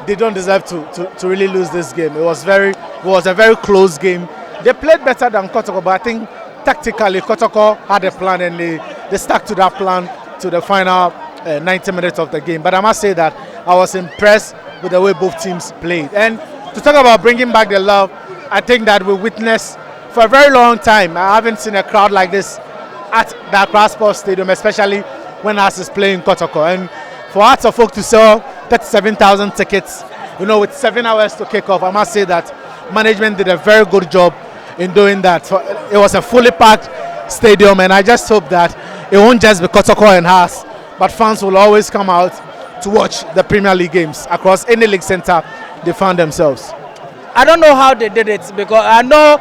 They don't deserve to really lose this game. It was a very close game. They played better than Kotoko, but I think tactically Kotoko had a plan and they stuck to that plan to the final 90 minutes of the game. But I must say that I was impressed with the way both teams played. And to talk about bringing back the love, I think that we witnessed for a very long time. I haven't seen a crowd like this at the Accra Sports Stadium, especially when us is playing Kotoko. And for Hearts of Oak to sell 37,000 tickets, with 7 hours to kick off, I must say that management did a very good job in doing that. It was a fully packed stadium, and I just hope that it won't just be Kotoko and Hearts, but fans will always come out to watch the Premier League games across any league center they found themselves. I don't know how they did it, because I know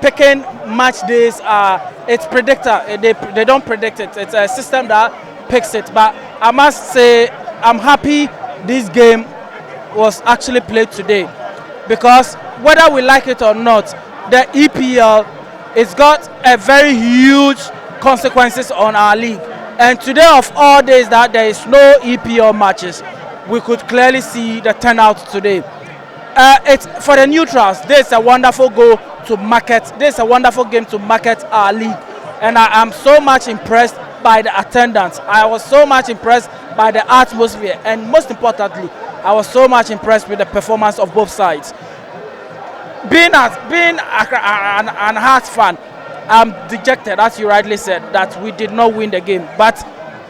picking match days, it's predictor. They don't predict it. It's a system that picks it. But I must say, I'm happy this game was actually played today, because whether we like it or not, the EPL it's got a very huge consequences on our league. And today, of all days that there is no EPL matches, we could clearly see the turnout today. It's for the neutrals. This is a wonderful goal to market. This is a wonderful game to market our league, and I am so much impressed by the attendance. I was so much impressed by the atmosphere, and most importantly, I was so much impressed with the performance of both sides. Being an Hearts fan, I'm dejected, as you rightly said, that we did not win the game. But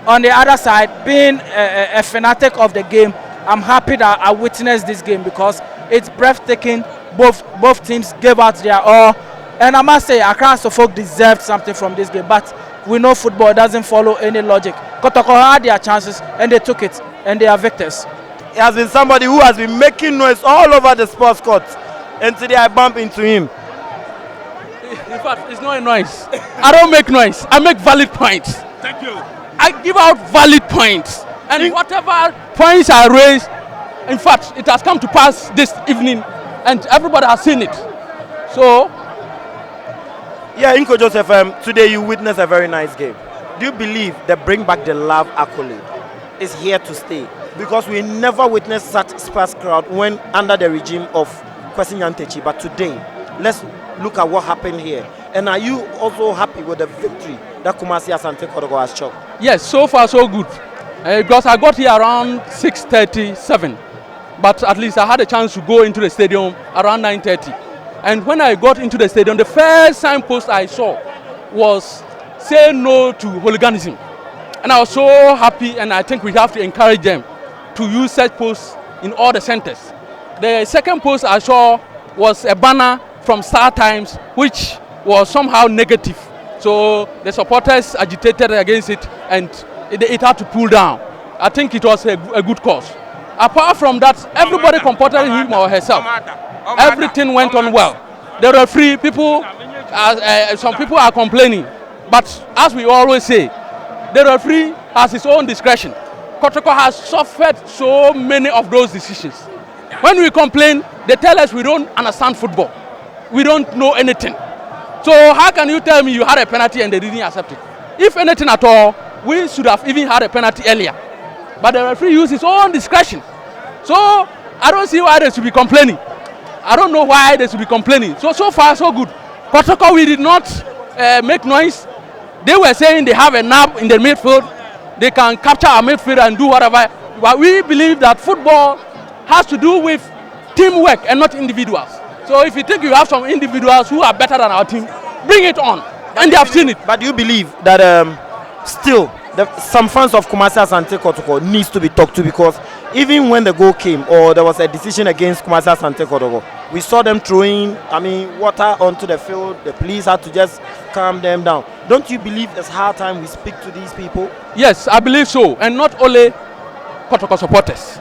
on the other side, being a fanatic of the game, I'm happy that I witnessed this game, because it's breathtaking. Both teams gave out their all, and I must say, Accra Folk deserved something from this game. But we know football doesn't follow any logic. Kotoko had their chances, and they took it, and they are victors. He has been somebody who has been making noise all over the sports court, and today I bump into him. In fact, it's not a noise. I don't make noise. I make valid points. Thank you. I give out valid points, and whatever points I raise, in fact, it has come to pass this evening, and everybody has seen it. So, yeah, Inko Joseph, today you witnessed a very nice game. Do you believe the bring back the love accolade is here to stay? Because we never witnessed such sparse crowd when under the regime of Kwesi Nyantechi, but today, let's look at what happened here. And are you also happy with the victory that Kumasi Asante Kotoko has chalked? Yes, so far so good. Because I got here around 6:37, but at least I had a chance to go into the stadium around 9:30. And when I got into the stadium, the first signpost I saw was "Say no to hooliganism," and I was so happy. And I think we have to encourage them to use such posts in all the centers. The second post I saw was a banner from Star Times, which was somehow negative. So the supporters agitated against it, and it had to pull down. I think it was a good cause. Apart from that, everybody comported him or herself. Everything went on well. The referee, some people are complaining, but as we always say, the referee has his own discretion. Kotoko has suffered so many of those decisions. When we complain, they tell us we don't understand football. We don't know anything. So how can you tell me you had a penalty and they didn't accept it? If anything at all, we should have even had a penalty earlier. But the referee used his own discretion. So I don't see why they should be complaining. I don't know why they should be complaining. So far, so good. Kotoko, we did not make noise. They were saying they have a nab in the midfield. They can capture our midfield and do whatever. But we believe that football has to do with teamwork and not individuals. So if you think you have some individuals who are better than our team, bring it on. And they have seen it. But do you believe that still some fans of Kumasi Asante Kotoko needs to be talked to? Because even when the goal came or there was a decision against Kumasi Asante Kotoko, We saw them throwing, water onto the field. The police had to just calm them down. Don't you believe it's high time we speak to these people? Yes, I believe so. And not only Kotoko supporters,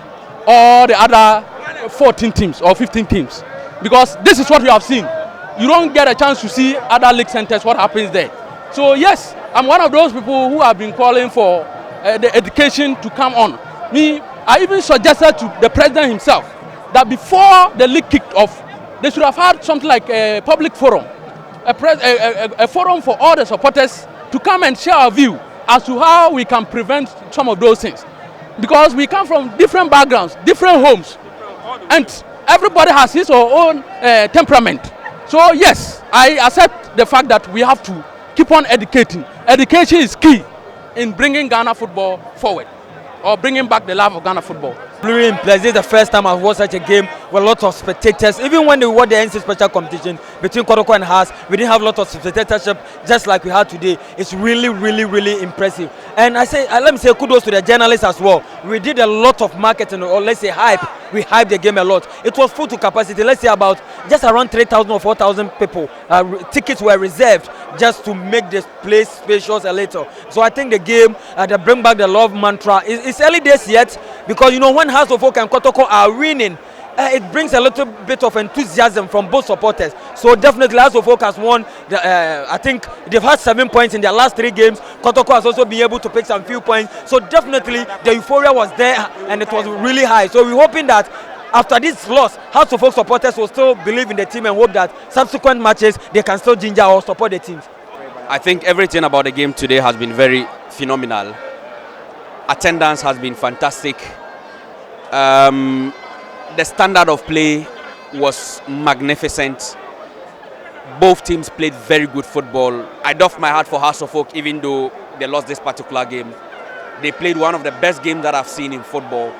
or the other 14 teams or 15 teams. Because this is what we have seen. You don't get a chance to see other league centers, what happens there. So yes, I'm one of those people who have been calling for the education to come on. I even suggested to the president himself that before the league kicked off, they should have had something like a public forum, a forum for all the supporters to come and share our view as to how we can prevent some of those things. Because we come from different backgrounds, different homes, and everybody has his or own temperament. So yes, I accept the fact that we have to keep on educating. Education is key in bringing Ghana football forward, or bringing back the love of Ghana football. Really impressed. This is the first time I've watched such a game with a lot of spectators. Even when they won the NC special competition between Kotoko and Haas, we didn't have a lot of spectatorship just like we had today. It's really, really, really impressive. And let me say kudos to the journalists as well. We did a lot of marketing, or let's say hype. We hyped the game a lot. It was full to capacity. Let's say about just around 3,000 or 4,000 people. Tickets were reserved just to make the place spacious a little. So I think the game, they bring back the love mantra. It's early days yet, because you know when House of Oak and Kotoko are winning, it brings a little bit of enthusiasm from both supporters. So definitely House of Oak has won. I think they've had 7 points in their last 3 games. Kotoko has also been able to pick some few points. So definitely the euphoria was there and it was really high. So we're hoping that after this loss, House of Oak supporters will still believe in the team and hope that subsequent matches they can still ginger or support the teams. I think everything about the game today has been very phenomenal. Attendance has been fantastic. The standard of play was magnificent. Both teams played very good football. I doff my heart for House of Oak, even though they lost this particular game. They played one of the best games that I've seen in football.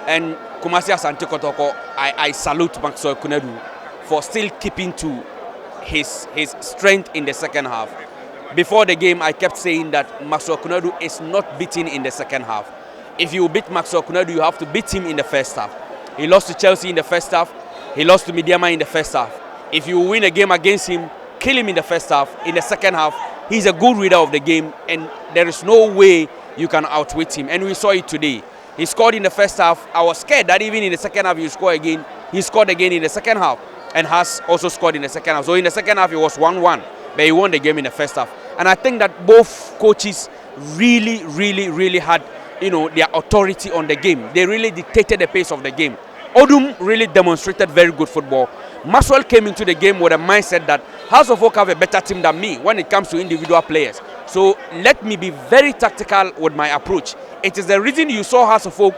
And Kumasi Asante Kotoko, I salute Maxwell Kunedu for still keeping to his strength in the second half. Before the game, I kept saying that Maxwell Kunedu is not beaten in the second half. If you beat Maxwell Kunedu, you have to beat him in the first half. He lost to Chelsea in the first half. He lost to Midiama in the first half. If you win a game against him, kill him in the first half. In the second half, he's a good reader of the game, and there is no way you can outwit him. And we saw it today. He scored in the first half. I was scared that even in the second half, he'll score again. He scored again in the second half, and Haas also scored in the second half. So in the second half, it was 1-1, but he won the game in the first half. And I think that both coaches really, really, really had, their authority on the game. They really dictated the pace of the game. Odum really demonstrated very good football. Maxwell came into the game with a mindset that House of Oak have a better team than me when it comes to individual players. So let me be very tactical with my approach. It is the reason you saw House of Oak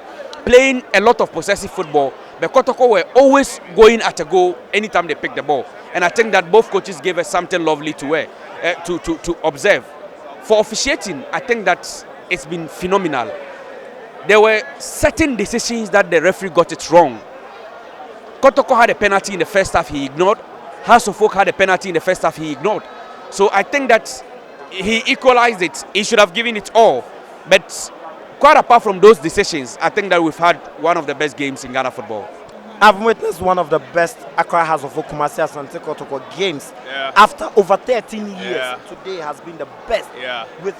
playing a lot of possessive football. The Kotoko were always going at a goal anytime they picked the ball. And I think that both coaches gave us something lovely to observe. For officiating, I think that it's been phenomenal. There were certain decisions that the referee got it wrong. Kotoko had a penalty in the first half, he ignored. House of Oak had a penalty in the first half, he ignored. So I think that he equalized it. He should have given it all. But quite apart from those decisions, I think that we've had one of the best games in Ghana football. I've witnessed one of the best Accra House of Oak Kumasi Asante Kotoko games after over 13 years. Yeah. Today has been the best with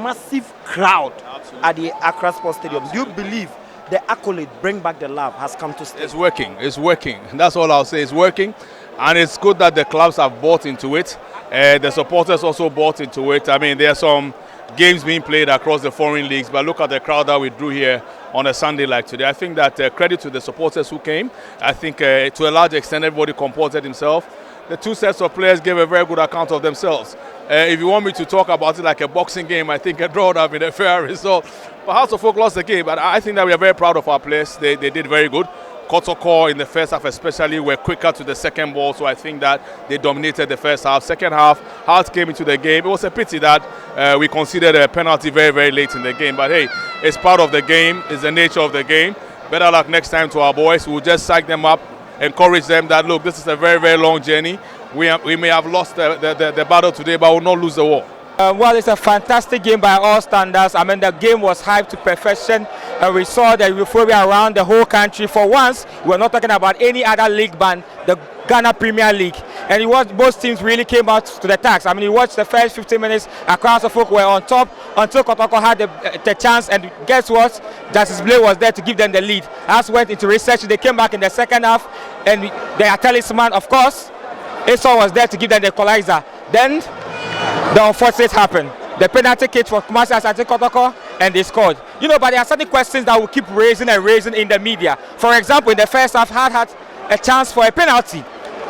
massive crowd. Absolutely. At the Accra Sports Stadium. Do you believe the accolade, bring back the love, has come to stay? It's working. It's working. That's all I'll say. It's working. And it's good that the clubs have bought into it. The supporters also bought into it. I mean, there are some games being played across the foreign leagues, but look at the crowd that we drew here on a Sunday like today. I think that credit to the supporters who came. I think to a large extent everybody comported himself. The two sets of players gave a very good account of themselves. If you want me to talk about it like a boxing game, I think a draw would have been a fair result. But House of Oak lost the game, but I think that we are very proud of our players. They did very good. Kotoko in the first half especially were quicker to the second ball, so I think that they dominated the first half. Second half, Hearts came into the game. It was a pity that we conceded a penalty very, very late in the game. But hey, it's part of the game. It's the nature of the game. Better luck next time to our boys. We'll just psych them up, encourage them that, look, this is a very, very long journey. We may have lost the battle today, but we'll not lose the war. Well, it's a fantastic game by all standards. I mean, the game was hyped to perfection. We saw the euphoria around the whole country. For once, we're not talking about any other league ban, the Ghana Premier League. And it was both teams really came out to the task. I mean, you watched the first 15 minutes, across the folk were on top until Kotoko had the chance, and guess what? Justice Blay was there to give them the lead. As went into research, they came back in the second half, and their talisman, of course, Esau was there to give them the equalizer. Then the unfortunate happened. The penalty kick for Kumasi Asante Kotoko, and they scored. You know, but there are certain questions that will keep raising and raising in the media. For example, in the first half, had a chance for a penalty.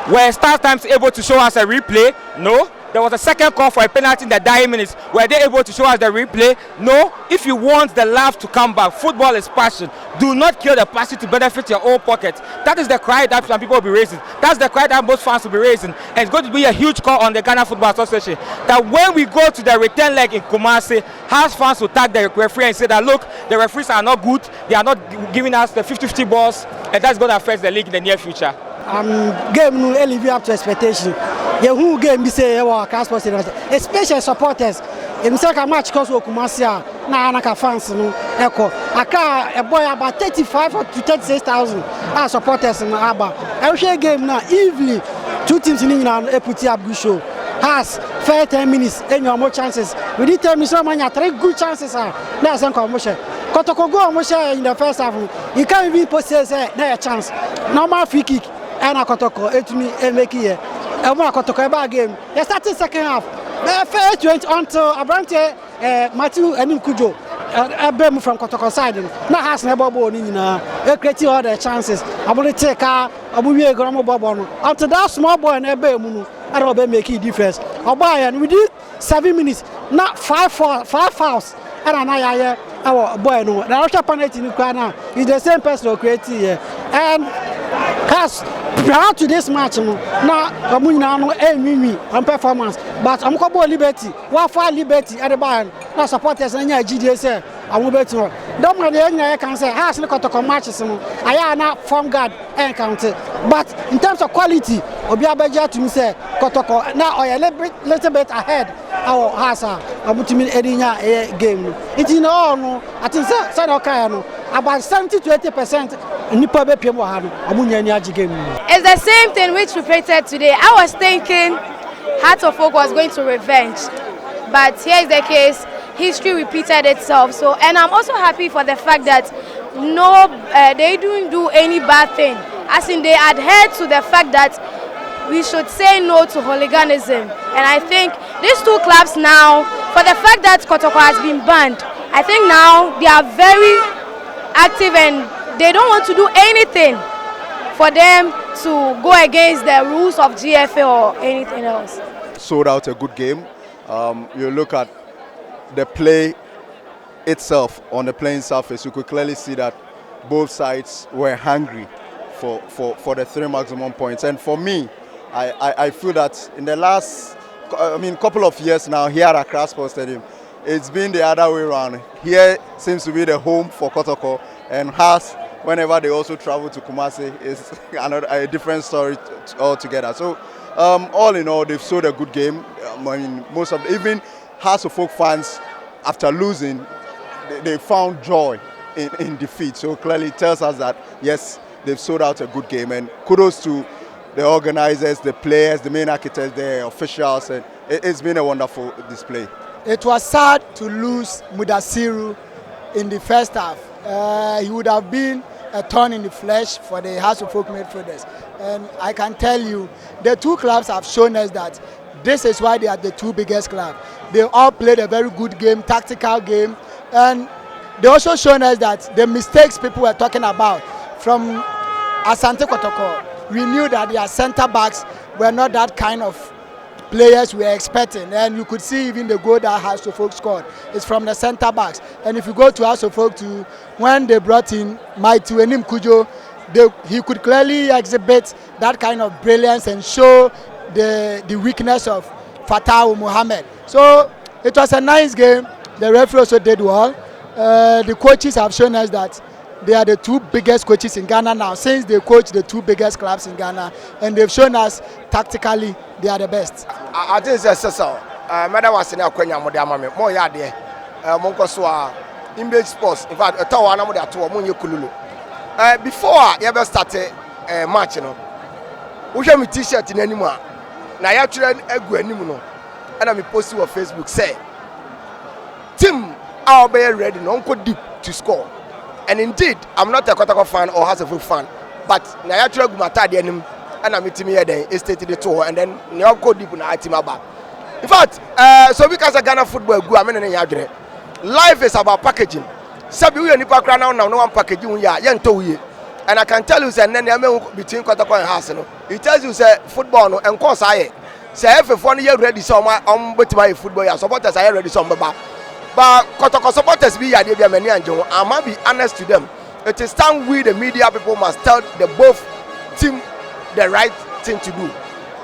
Were Star Times able to show us a replay? No. There was a second call for a penalty in the dying minutes. Were they able to show us the replay? No. If you want the laugh to come back, football is passion. Do not kill the passion to benefit your own pocket. That is the cry that some people will be raising. That's the cry that most fans will be raising. And it's going to be a huge call on the Ghana Football Association that when we go to the return leg in Kumasi, House fans will tag the referee and say that, look, the referees are not good. They are not giving us the 50-50 balls, and that's going to affect the league in the near future. Game no live up to expectation. The who game be say our Casper, especially supporters. In second match cause Kumasi na fans no echo. Aka a boy about 35 to 36,000 are supporters in Aba. Every game now evenly 2 teams in England put up good show. Has fair 10 minutes and you have more chances. We did 10 minutes, so many 3 good chances are there's some commotion. Kotoko go in the first half. You can't even possess a chance. Normal free kick. And a Kotoko, it make here. And one Kotoko bad game. They started second half. They fair 20 until Abrante, Matthew and Kujo. A from Kotoko side. Now has never born in a creative all the chances. I will take a movie grammar bob until that small boy and a bear I don't make a difference. And we did 7 minutes, not 5 fouls. And our boy no. The Russia penalty in Ghana is the same person who created here. And prior to this match, now Mimi on performance, but I'm going liberty. What for liberty at the bar? Now supporters and GDS. I'm going to don't mind the can say has no Kotoko matches. I am not form guard and counter. But in terms of quality, Obiabaja to me say Kotoko now I a little bit ahead. Our Hasa, I'm to me Edinya game. It's in all no. I think about 70 to 80%. It's the same thing which we played today. I was thinking Heart of Oak was going to revenge, but here is the case. History repeated itself. So, and I'm also happy for the fact that they didn't do any bad thing. As in, they adhered to the fact that we should say no to hooliganism. And I think these 2 clubs now, for the fact that Kotoko has been banned, I think now they are very active and they don't want to do anything for them to go against the rules of GFA or anything else. Sold out a good game. You look at the play itself on the playing surface, you could clearly see that both sides were hungry for the 3 maximum points. And for me, I feel that in the last, couple of years now here at Accra Sports Stadium, it's been the other way around. Here seems to be the home for Kotoko, and has whenever they also travel to Kumasi is a different story altogether. So all in all, they've showed a good game. Most of even House of Folk fans, after losing, they found joy in defeat. So clearly it tells us that yes, they've sold out a good game, and kudos to the organizers, the players, the main architects, the officials, and it's been a wonderful display. It was sad to lose Mudasiru in the first half. He would have been a thorn in the flesh for the House of Folk midfielders. And I can tell you, the 2 clubs have shown us that this is why they are the 2 biggest clubs. They all played a very good game, tactical game, and they also shown us that the mistakes people were talking about from Asante Kotoko, we knew that their centre backs were not that kind of players we were expecting, and you could see even the goal that House of Folk scored is from the centre backs. And if you go to House of Folk too, when they brought in Mighty Wenim Kujo, he could clearly exhibit that kind of brilliance and show the weakness of Fatah Mohammed. So it was a nice game. The referee also did well. The coaches have shown us that they are the 2 biggest coaches in Ghana now, since they coach the 2 biggest clubs in Ghana, and they've shown us tactically they are the best. I think it's so. Madam was in a Kenya Modiamame, more yard there. Monkoswa, Image Sports. In fact, a tower na mo dey ato mo nye kululu. Before you ever start match no. We have my t-shirt in anymore. Na ya try egu anim no. And I post on Facebook say team are ready no go deep to score. And indeed, I'm not a Kotoko fan or Hasselhoff fan, but na ya try gu mata de anim and I'm team here then state the tour and then na go deep na team aba. In fact, so because Ghana football go amene na ya dwere. Life is about packaging. Sabi we nipa kra now no one packaging ya yento we. And I can tell you say between Kotoko and Hass no. It tells you say football no and course aye. Say everyone here ready some betima football ya supporters are ready some baba. But Kotoko supporters be ya dey be many anjo. I must be honest to them. It is time we the media people must tell the both team the right thing to do.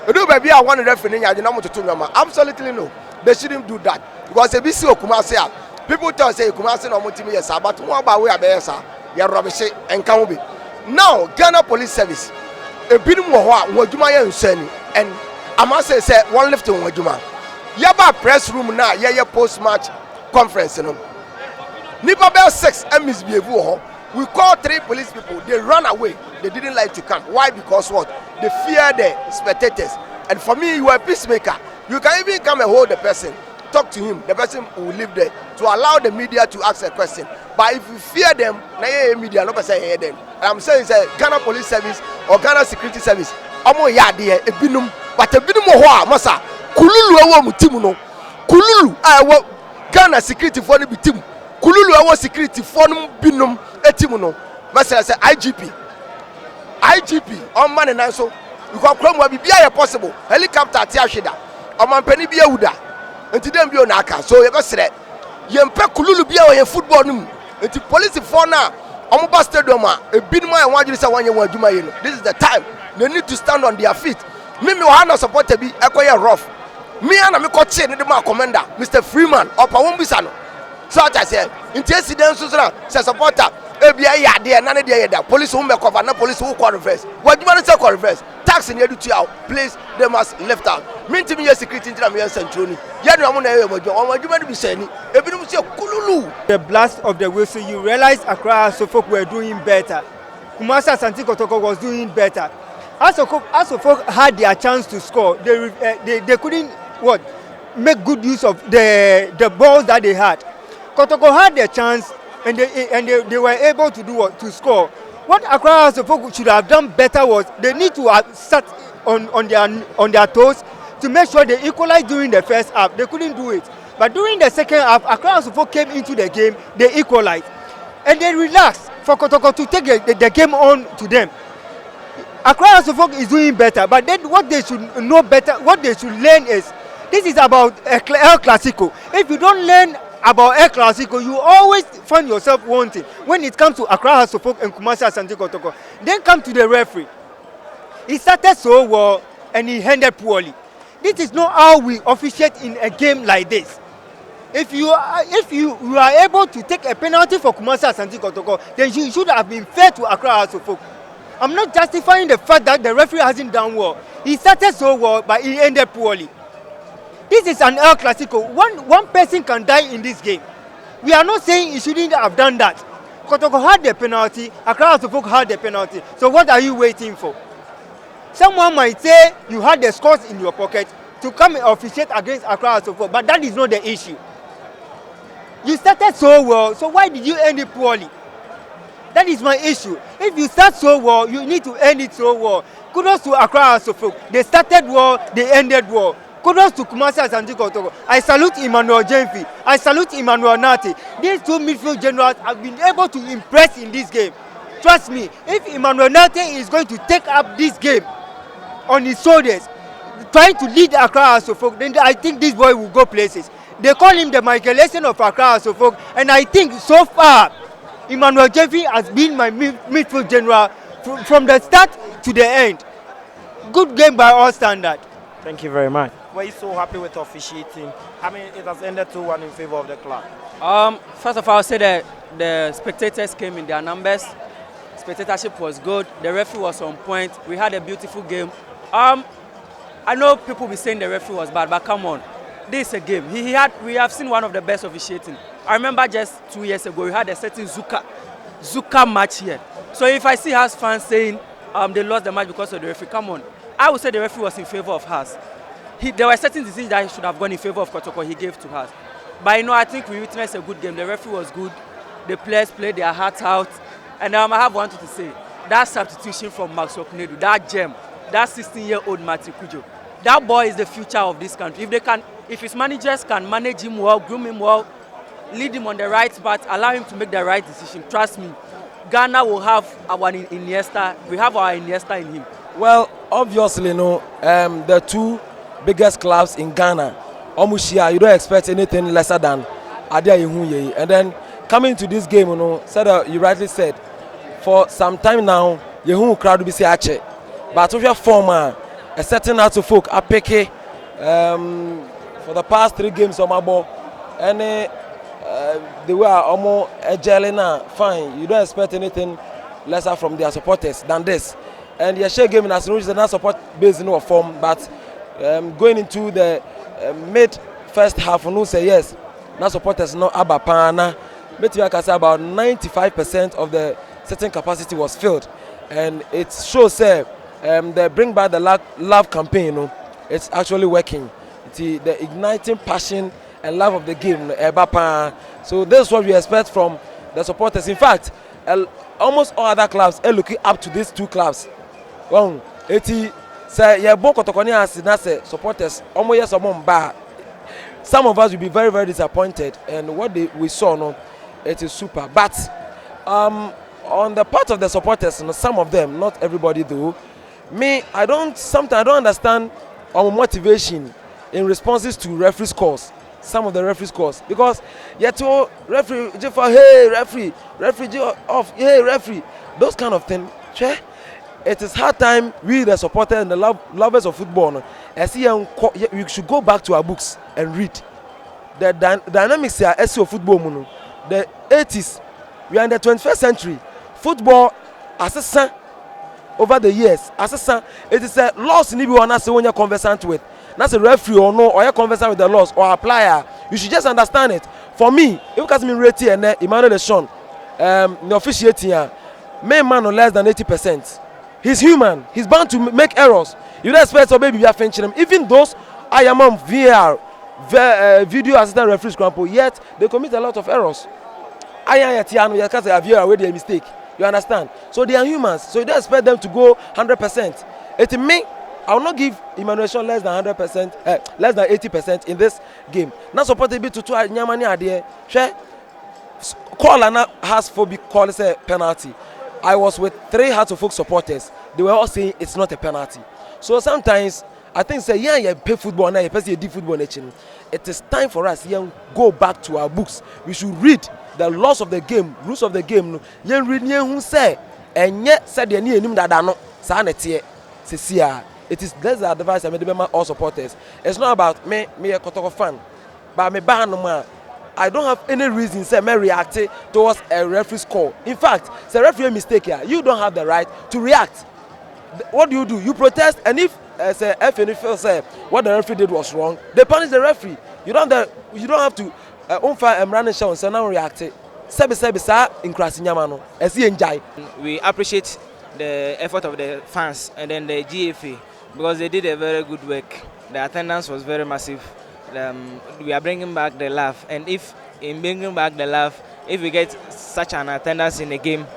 You do baby I want referee ya dey no to nyama. Absolutely no. They shouldn't do that. Because if you see Kumasi people tell say Kumasi no team yes but one ba we abesa ya rubbish and can be. Now Ghana Police Service e binu mo ho a wadwuma ya nsani and I must say one left on wadwuma. Yaba press room na ye post match conference no. Nipa bell 6 misbehave ho. We call 3 police people. They ran away. They didn't like to come. Why? Because what? They fear the spectators. And for me, you are a peacemaker. You can even come and hold the person, talk to him. The person will live there to allow the media to ask a question. But if you fear them, na media no person hear them. And I'm saying it's a Ghana Police Service or Ghana Security Service. Omo ya there ebinum, but ebinum ho a masa kululu ewo mu team no. Kululu ewo Ghana Security for the team. Kululu ewo security for no binum team no. Masa say IGP on man and so you can come where be possible. Helicopter tia hweda. Oman pani bi awuda. Enti dem bi onaka. So you be sere. Yempe kululu bi a football nim. Enti police for na omoba stadium a ebinum a wan say wan ye wan adwuma ye no. This is the time. They need to stand on their feet. Me wana supporter bi ekoye rough. Me ana me ko che ne de ma commander Mr. Freeman opa won bisa no. So I say enti incident so say supporter ebia ya de na ne de ya police won me cover na police won call reverse. Wadwuma no say call reverse. Tax in the to out, please they must left out. Mean me security in the centroni. The blast of the whistle, you realize Accra Asofok were doing better. Kumasi Asante Kotoko was doing better. Asofok had their chance to score. They couldn't make good use of the balls that they had. Kotoko had their chance and they were able to do what? To score. What Accra Asofok should have done better was they need to have sat on their toes to make sure they equalized during the first half. They couldn't do it. But during the second half, Accra Asofok came into the game, they equalized. And they relaxed for Kotoko to take the game on to them. Accra Asofok is doing better, but then what they should know better, what they should learn is, this is about El Clasico. If you don't learn about El Clasico, you always find yourself wanting. When it comes to Accra Asofok and Kumasi Asante Kotoko, then come to the referee. He started so well and he ended poorly. This is not how we officiate in a game like this. If you are able to take a penalty for Kumasi Asante Kotoko, then you should have been fair to Accra Asofok. I'm not justifying the fact that the referee hasn't done well. He started so well, but he ended poorly. This is an El Clasico. One person can die in this game. We are not saying he shouldn't have done that. Kotoko had the penalty, Accra Asofok had the penalty. So what are you waiting for? Someone might say you had the scores in your pocket to come and officiate against Accra Asofok, but that is not the issue. You started so well, so why did you end it poorly? That is my issue. If you start so well, you need to end it so well. Kudos to Accra Asofok. They started well, they ended well. Kudos to Kumasi Asante Kotoko. I salute Emmanuel Jemfi. I salute Emmanuel Nati. These two midfield generals have been able to impress in this game. Trust me, if Emmanuel Nati is going to take up this game on his shoulders, trying to lead Accra Asofok, then I think this boy will go places. They call him the Michael Essien of Accra Asofok, and I think so far, Emmanuel Jemfi has been my midfield general from the start to the end. Good game by all standards. Thank you very much. Were you so happy with officiating? I mean, it has ended 2-1 in favor of the club. First of all, I'll say that the spectators came in their numbers. Spectatorship was good. The referee was on point. We had a beautiful game. I know people will be saying the referee was bad, but come on. this is a game. We have seen one of the best officiating. I remember just 2 years ago we had a certain Zuka match here. So if I see Hearts fans saying they lost the match because of the referee, come on. I would say the referee was in favor of Hearts. There were certain decisions that he should have gone in favor of Kotoko. He gave to Hearts. But I think we witnessed a good game. The referee was good. The players played their hearts out. And I have one thing to say. That substitution from Max Okunedu, that gem, that 16-year-old Mati Kujo, that boy is the future of this country. If his managers can manage him well, groom him well, lead him on the right path, allow him to make the right decision, trust me, Ghana will have our Iniesta. We have our Iniesta in him. Well, obviously, the two biggest clubs in Ghana, Omushia, you don't expect anything lesser than Adia Ihunye. And then coming to this game, you rightly said, for some time now, Yehun crowd will be say Ache. But if you're former, a certain Folk, Apeke, for the past 3 games on my ball, and they were almost a fine. You don't expect anything lesser from their supporters than this. And the share game in Arsenal is not support based in form, but going into the mid first half, no say yes. Now supporters no abapana. But I can say about 95% of the certain capacity was filled, and it shows they bring back the love campaign. It's actually working. The igniting passion and love of the game. So this is what we expect from the supporters. In fact, almost all other clubs are looking up to these two clubs. Well, supporters. Some of us will be very, very disappointed, and what we saw, it is super. But on the part of the supporters, some of them, not everybody though, sometimes I don't understand our motivation in responses to referee scores. Some of the referee scores, because you told referee, hey referee off, hey referee, those kind of things. It is hard time we the supporters and the lovers of football. I see we should go back to our books and read the dynamics here. SEO football, the 80s, we are in the 21st century. Football assistant over the years, assistant, it is a loss in everyone as when you're conversant with. That's a referee or no, or you're conversant with the laws or applier. You should just understand it. For me, if you can me rate and Emmanuel Deschamps, the officiating here, main man no less than 80%. He's human. He's bound to make errors. You don't expect so baby we are finishing them. Even those I am on VR, video assistant referees, yet they commit a lot of errors. I am Tiano, you can't say VR where they mistake. You understand? So they are humans. So you don't expect them to go 100%. It me, I will not give Emmanuel less than 100%, less than 80% in this game. Not supported to two Nyamani idea. Call and has phobic call a penalty. I was with 3 Hearts of Folk supporters. They were all saying it's not a penalty. So sometimes I think say you play football now, you play football. It is time for us to go back to our books. We should read the laws of the game, rules of the game. You read who say and yet said the name that no sanity. It is that's the advice I made all supporters. It's not about me a Kotoko fan, but me ban. I don't have any reason say me react towards a referee score. In fact, it's a referee mistake here. You don't have the right to react. What do? You protest, and if say FNF say what the referee did was wrong, they punish the referee. You don't have to running show and say now react. We appreciate the effort of the fans and then the GFA because they did a very good work. The attendance was very massive. We are bringing back the love, and if in bringing back the love, if we get such an attendance in a game,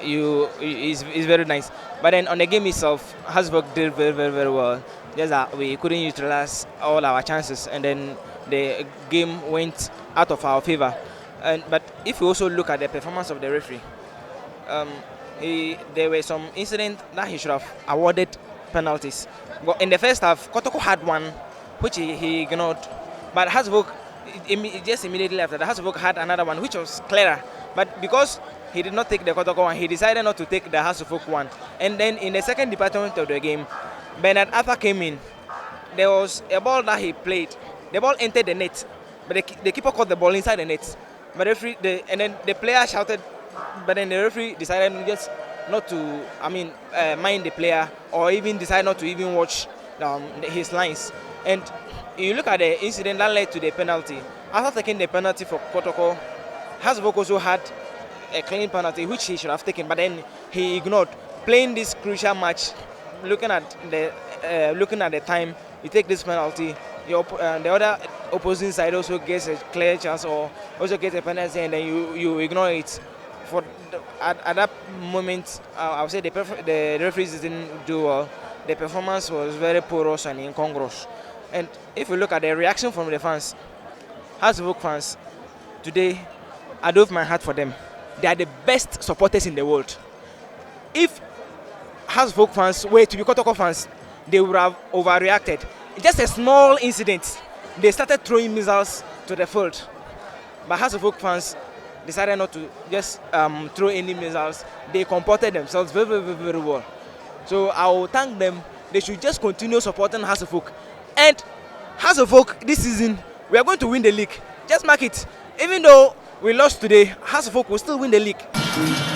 is very nice. But then on the game itself, Hasbrook did very, very, very well. Just that we couldn't utilize all our chances, and then the game went out of our favor. But if we also look at the performance of the referee, there were some incidents that he should have awarded penalties. But in the first half, Kotoko had one, which he ignored. But Hasbrook, just immediately after that, Hasbrook had another one, which was clearer. But because he did not take the Kotoko one, he decided not to take the Hasbrook one. And then in the second department of the game, Bernard Arthur came in. There was a ball that he played. The ball entered the net, but the keeper caught the ball inside the net. But and then the player shouted, but then the referee decided just not to, mind the player, or even decide not to even watch his lines. And you look at the incident that led to the penalty. After taking the penalty for Kotoko, Hasbrook also had a clean penalty which he should have taken, but then he ignored. Playing this crucial match, looking at the time, you take this penalty. The other opposing side also gets a clear chance or also gets a penalty, and then you ignore it. At that moment, I would say the referees didn't do well. The performance was very porous and incongruous. And if you look at the reaction from the fans, Hasbrook fans, today, I do have my heart for them. They are the best supporters in the world. If Hasbrook fans were to be Kotoko fans, they would have overreacted. Just a small incident, they started throwing missiles to the field. But Hasbrook fans decided not to just throw any missiles. They comported themselves very, very, very well. So I will thank them. They should just continue supporting Hasbrook. And Hasbrook this season, we are going to win the league. Just mark it. Even though we lost today, Hasbrook will still win the league.